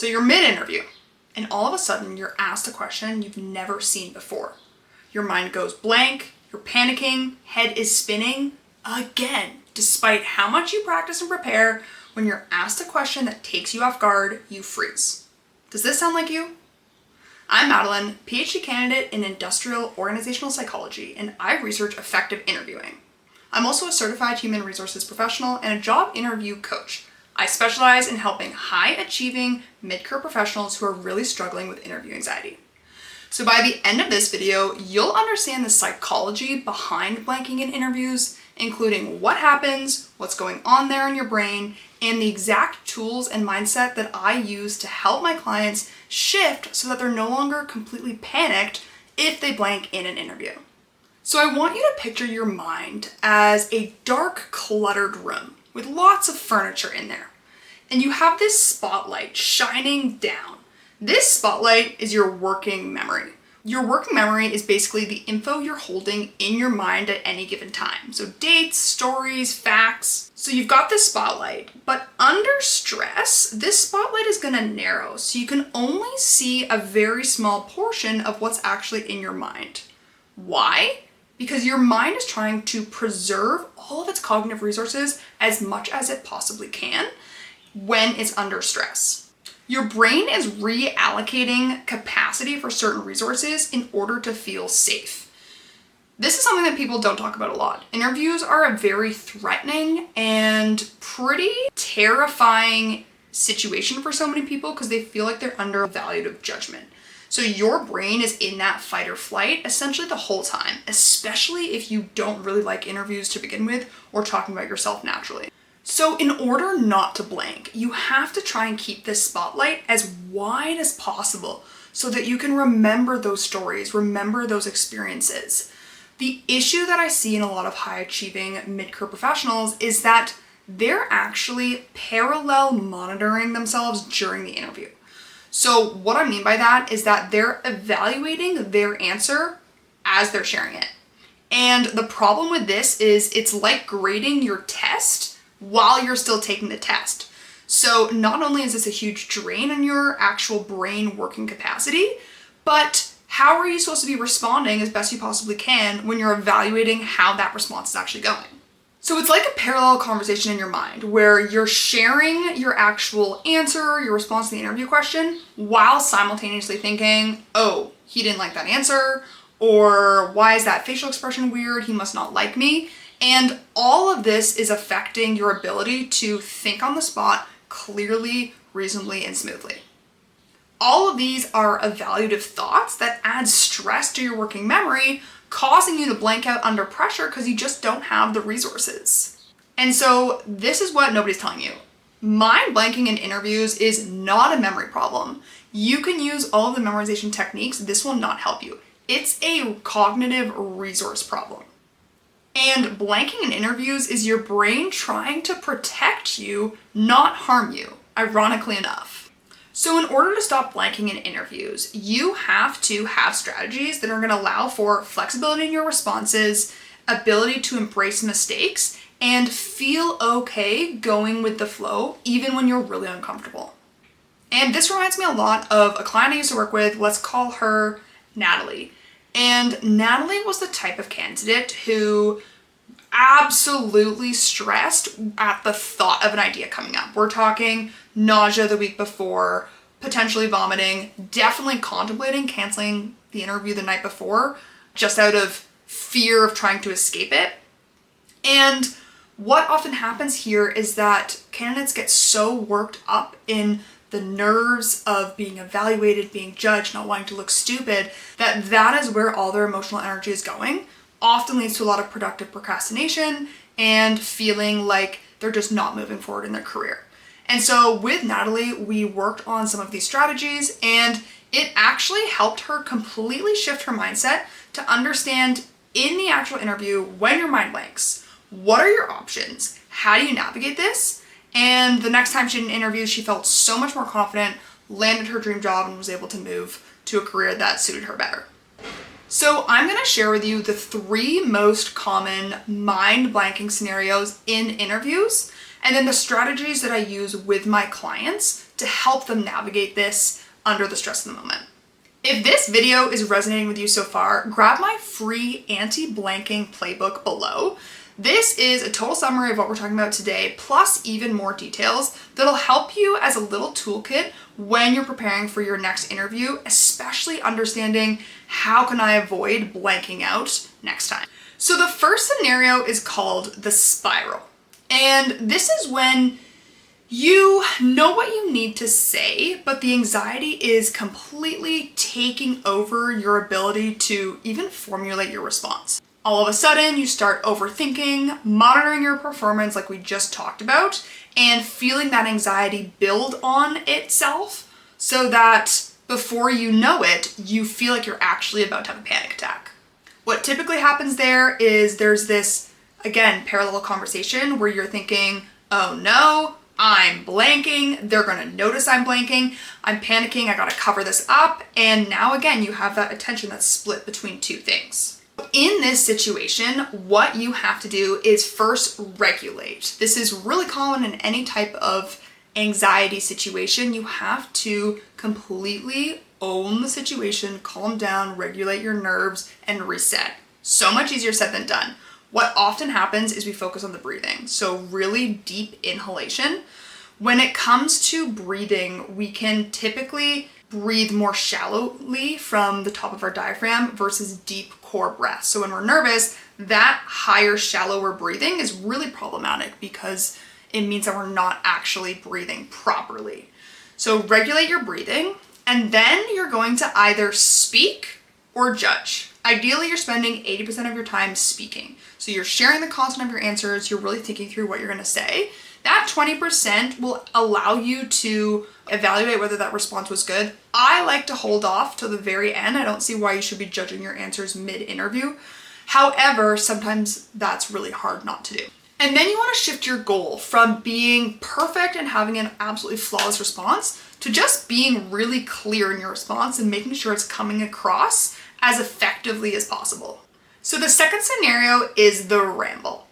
So you're mid-interview, and all of a sudden you're asked a question you've never seen before. Your mind goes blank, you're panicking, head is spinning again. Despite how much you practice and prepare, when you're asked a question that takes you off guard, you freeze. Does this sound like you? I'm Madeline, PhD candidate in industrial organizational psychology, and I research effective interviewing. I'm also a certified human resources professional and a job interview coach. I specialize in helping high-achieving mid-career professionals who are really struggling with interview anxiety. So by the end of this video, you'll understand the psychology behind blanking in interviews, including what happens, what's going on there in your brain, and the exact tools and mindset that I use to help my clients shift so that they're no longer completely panicked if they blank in an interview. So I want you to picture your mind as a dark, cluttered room with lots of furniture in there. And you have this spotlight shining down. This spotlight is your working memory. Your working memory is basically the info you're holding in your mind at any given time. So dates, stories, facts. So you've got this spotlight, but under stress, this spotlight is gonna narrow. So you can only see a very small portion of what's actually in your mind. Why? Because your mind is trying to preserve all of its cognitive resources as much as it possibly can when it's under stress. Your brain is reallocating capacity for certain resources in order to feel safe. This is something that people don't talk about a lot. Interviews are a very threatening and pretty terrifying situation for so many people because they feel like they're under evaluative judgment. So your brain is in that fight or flight essentially the whole time, especially if you don't really like interviews to begin with or talking about yourself naturally. So in order not to blank, you have to try and keep this spotlight as wide as possible so that you can remember those stories, remember those experiences. The issue that I see in a lot of high-achieving mid-career professionals is that they're actually parallel monitoring themselves during the interview. So what I mean by that is that they're evaluating their answer as they're sharing it. And the problem with this is it's like grading your test while you're still taking the test. So not only is this a huge drain on your actual brain working capacity, but how are you supposed to be responding as best you possibly can when you're evaluating how that response is actually going? So it's like a parallel conversation in your mind where you're sharing your actual answer, your response to the interview question, while simultaneously thinking, oh, he didn't like that answer, or why is that facial expression weird? He must not like me. And all of this is affecting your ability to think on the spot clearly, reasonably, and smoothly. All of these are evaluative thoughts that add stress to your working memory, causing you to blank out under pressure because you just don't have the resources. And so this is what nobody's telling you. Mind blanking in interviews is not a memory problem. You can use all of the memorization techniques. This will not help you. It's a cognitive resource problem. And blanking in interviews is your brain trying to protect you, not harm you, ironically enough. So in order to stop blanking in interviews, you have to have strategies that are going to allow for flexibility in your responses, ability to embrace mistakes, and feel okay going with the flow even when you're really uncomfortable. And this reminds me a lot of a client I used to work with. Let's call her Natalie. And Natalie was the type of candidate who absolutely stressed at the thought of an idea coming up. We're talking nausea the week before, potentially vomiting, definitely contemplating canceling the interview the night before, just out of fear of trying to escape it. And what often happens here is that candidates get so worked up in the nerves of being evaluated, being judged, not wanting to look stupid, that is where all their emotional energy is going. Often leads to a lot of productive procrastination and feeling like they're just not moving forward in their career. And so with Natalie, we worked on some of these strategies and it actually helped her completely shift her mindset to understand in the actual interview when your mind blanks, what are your options? How do you navigate this? And the next time she did an interview, she felt so much more confident, landed her dream job, and was able to move to a career that suited her better. So I'm going to share with you the 3 most common mind blanking scenarios in interviews, and then the strategies that I use with my clients to help them navigate this under the stress of the moment. If this video is resonating with you so far, grab my free anti-blanking playbook below. This is a total summary of what we're talking about today, plus even more details that'll help you as a little toolkit when you're preparing for your next interview, especially understanding how can I avoid blanking out next time. So the first scenario is called the spiral. And this is when you know what you need to say, but the anxiety is completely taking over your ability to even formulate your response. All of a sudden, you start overthinking, monitoring your performance like we just talked about, and feeling that anxiety build on itself so that before you know it, you feel like you're actually about to have a panic attack. What typically happens there is there's this, again, parallel conversation where you're thinking, oh no, I'm blanking, they're gonna notice I'm blanking, I'm panicking, I gotta cover this up, and now again, you have that attention that's split between two things. In this situation, what you have to do is first regulate. This is really common in any type of anxiety situation. You have to completely own the situation, calm down, regulate your nerves, and reset. So much easier said than done. What often happens is we focus on the breathing. So really deep inhalation. When it comes to breathing, we can typically breathe more shallowly from the top of our diaphragm versus deep core breath. So when we're nervous, that higher, shallower breathing is really problematic because it means that we're not actually breathing properly. So regulate your breathing, and then you're going to either speak or judge. Ideally, you're spending 80% of your time speaking. So you're sharing the content of your answers, you're really thinking through what you're gonna say. That 20% will allow you to evaluate whether that response was good. I like to hold off till the very end. I don't see why you should be judging your answers mid-interview. However, sometimes that's really hard not to do. And then you want to shift your goal from being perfect and having an absolutely flawless response to just being really clear in your response and making sure it's coming across as effectively as possible. So the second scenario is the ramble.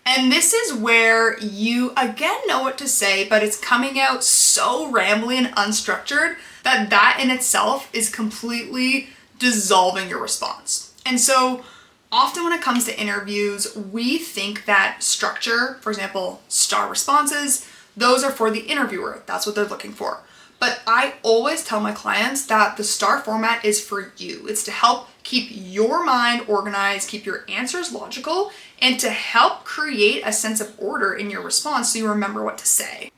And this is where you again know what to say, but it's coming out so rambly and unstructured that in itself is completely dissolving your response. And so often when it comes to interviews, we think that structure, for example, star responses, those are for the interviewer. That's what they're looking for. But I always tell my clients that the STAR format is for you. It's to help keep your mind organized, keep your answers logical, and to help create a sense of order in your response so you remember what to say.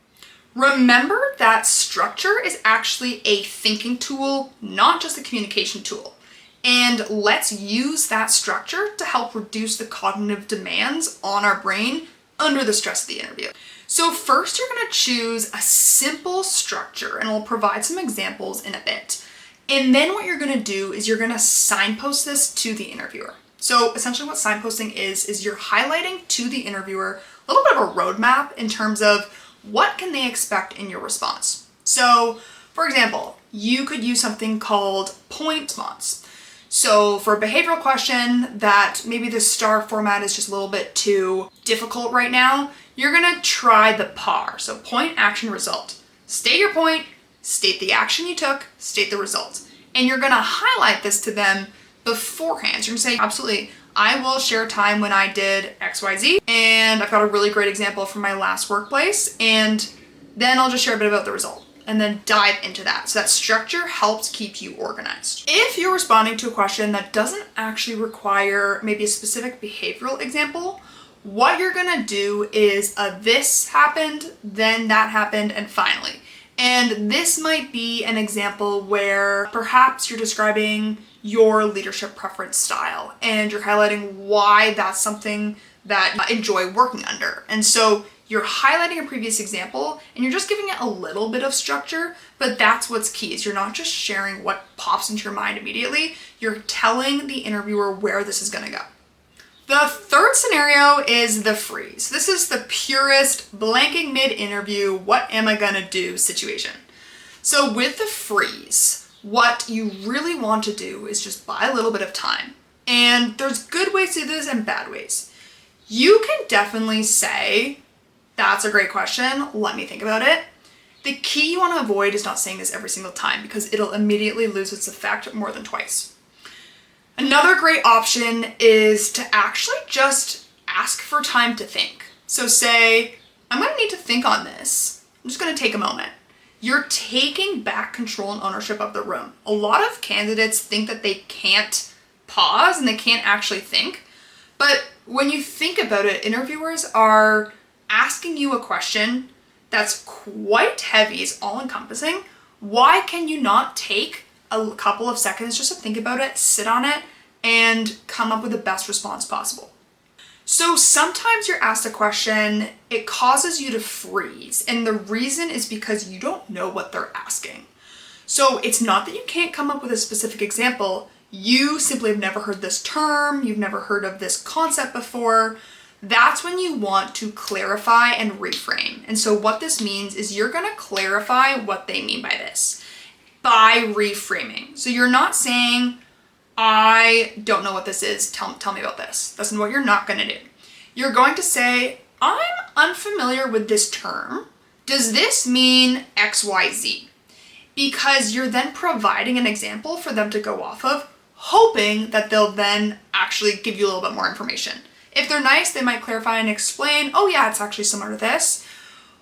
Remember that structure is actually a thinking tool, not just a communication tool. And let's use that structure to help reduce the cognitive demands on our brain under the stress of the interview. So first you're gonna choose a simple structure, and I'll provide some examples in a bit. And then what you're gonna do is you're gonna signpost this to the interviewer. So essentially what signposting is you're highlighting to the interviewer a little bit of a roadmap in terms of what can they expect in your response. So for example, you could use something called point response. So for a behavioral question that maybe the STAR format is just a little bit too difficult right now, you're gonna try the PAR. So point, action, result. State your point, state the action you took, state the result. And you're gonna highlight this to them beforehand. So you're gonna say, absolutely, I will share a time when I did XYZ, and I've got a really great example from my last workplace, and then I'll just share a bit about the result and then dive into that. So that structure helps keep you organized. If you're responding to a question that doesn't actually require maybe a specific behavioral example, what you're gonna do is this happened, then that happened, and finally. And this might be an example where perhaps you're describing your leadership preference style and you're highlighting why that's something that you enjoy working under. And so you're highlighting a previous example and you're just giving it a little bit of structure, but that's what's key is you're not just sharing what pops into your mind immediately, you're telling the interviewer where this is gonna go. The third scenario is the freeze. This is the purest blanking mid-interview, what am I gonna do situation. So with the freeze, what you really want to do is just buy a little bit of time. And there's good ways to do this and bad ways. You can definitely say, that's a great question, let me think about it. The key you want to avoid is not saying this every single time because it'll immediately lose its effect more than twice. Another great option is to actually just ask for time to think. So say, I'm going to need to think on this. I'm just going to take a moment. You're taking back control and ownership of the room. A lot of candidates think that they can't pause and they can't actually think. But when you think about it, interviewers are asking you a question that's quite heavy, it's all-encompassing. Why can you not take a couple of seconds just to think about it, sit on it, and come up with the best response possible? So sometimes you're asked a question, it causes you to freeze, and the reason is because you don't know what they're asking. So it's not that you can't come up with a specific example, you simply have never heard this term, you've never heard of this concept before. That's when you want to clarify and reframe. And so what this means is you're going to clarify what they mean by this by reframing. So you're not saying, I don't know what this is, tell me about this. That's what you're not going to do. You're going to say, I'm unfamiliar with this term. Does this mean XYZ? Because you're then providing an example for them to go off of, hoping that they'll then actually give you a little bit more information. If they're nice, they might clarify and explain, oh yeah, it's actually similar to this.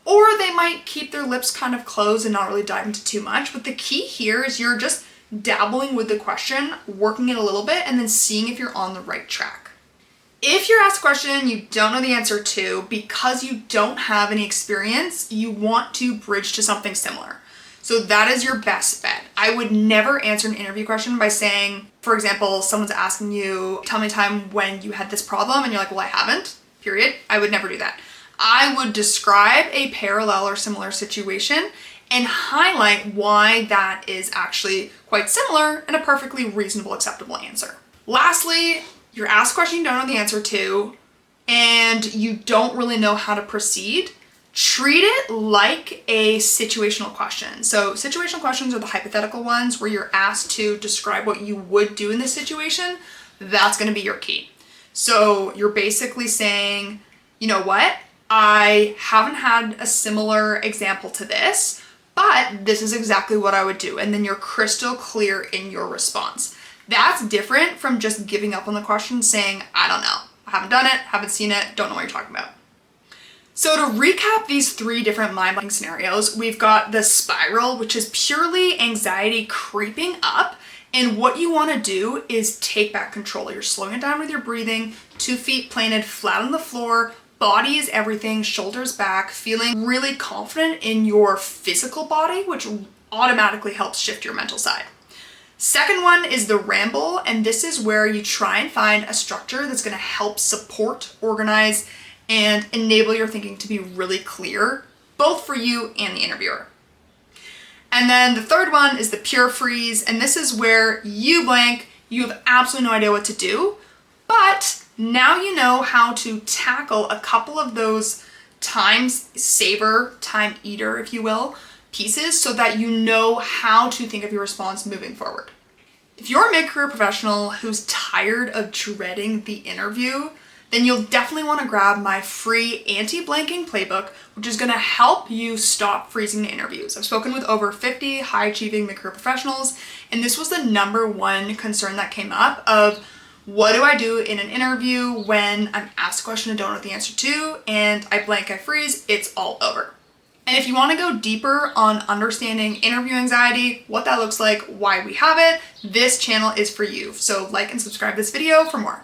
Or they might keep their lips kind of closed and not really dive into too much. But the key here is you're just dabbling with the question, working it a little bit, and then seeing if you're on the right track. If you're asked a question you don't know the answer to, because you don't have any experience, you want to bridge to something similar. So that is your best bet. I would never answer an interview question by saying, for example, someone's asking you, tell me a time when you had this problem, and you're like, well, I haven't, period. I would never do that. I would describe a parallel or similar situation and highlight why that is actually quite similar and a perfectly reasonable, acceptable answer. Lastly, you're asked a question you don't know the answer to, and you don't really know how to proceed. Treat it like a situational question. So situational questions are the hypothetical ones where you're asked to describe what you would do in this situation. That's going to be your key. So you're basically saying, you know what? I haven't had a similar example to this, but this is exactly what I would do. And then you're crystal clear in your response. That's different from just giving up on the question saying, I don't know. I haven't done it, haven't seen it, don't know what you're talking about. So to recap these 3 different mind-blowing scenarios, we've got the spiral, which is purely anxiety creeping up. And what you want to do is take back control. You're slowing it down with your breathing, 2 feet planted flat on the floor, body is everything, shoulders back, feeling really confident in your physical body, which automatically helps shift your mental side. Second one is the ramble, and this is where you try and find a structure that's going to help support, organize, and enable your thinking to be really clear, both for you and the interviewer. And then the third one is the pure freeze, and this is where you blank, you have absolutely no idea what to do, but now you know how to tackle a couple of those time saver, time eater, if you will, pieces so that you know how to think of your response moving forward. If you're a mid-career professional who's tired of dreading the interview, then you'll definitely want to grab my free anti-blanking playbook, which is going to help you stop freezing in interviews. I've spoken with over 50 high-achieving mid-career professionals, and this was the number one concern that came up of what do I do in an interview when I'm asked a question I don't know the answer to, and I blank, I freeze, it's all over. And if you want to go deeper on understanding interview anxiety, what that looks like, why we have it, this channel is for you. So like and subscribe this video for more.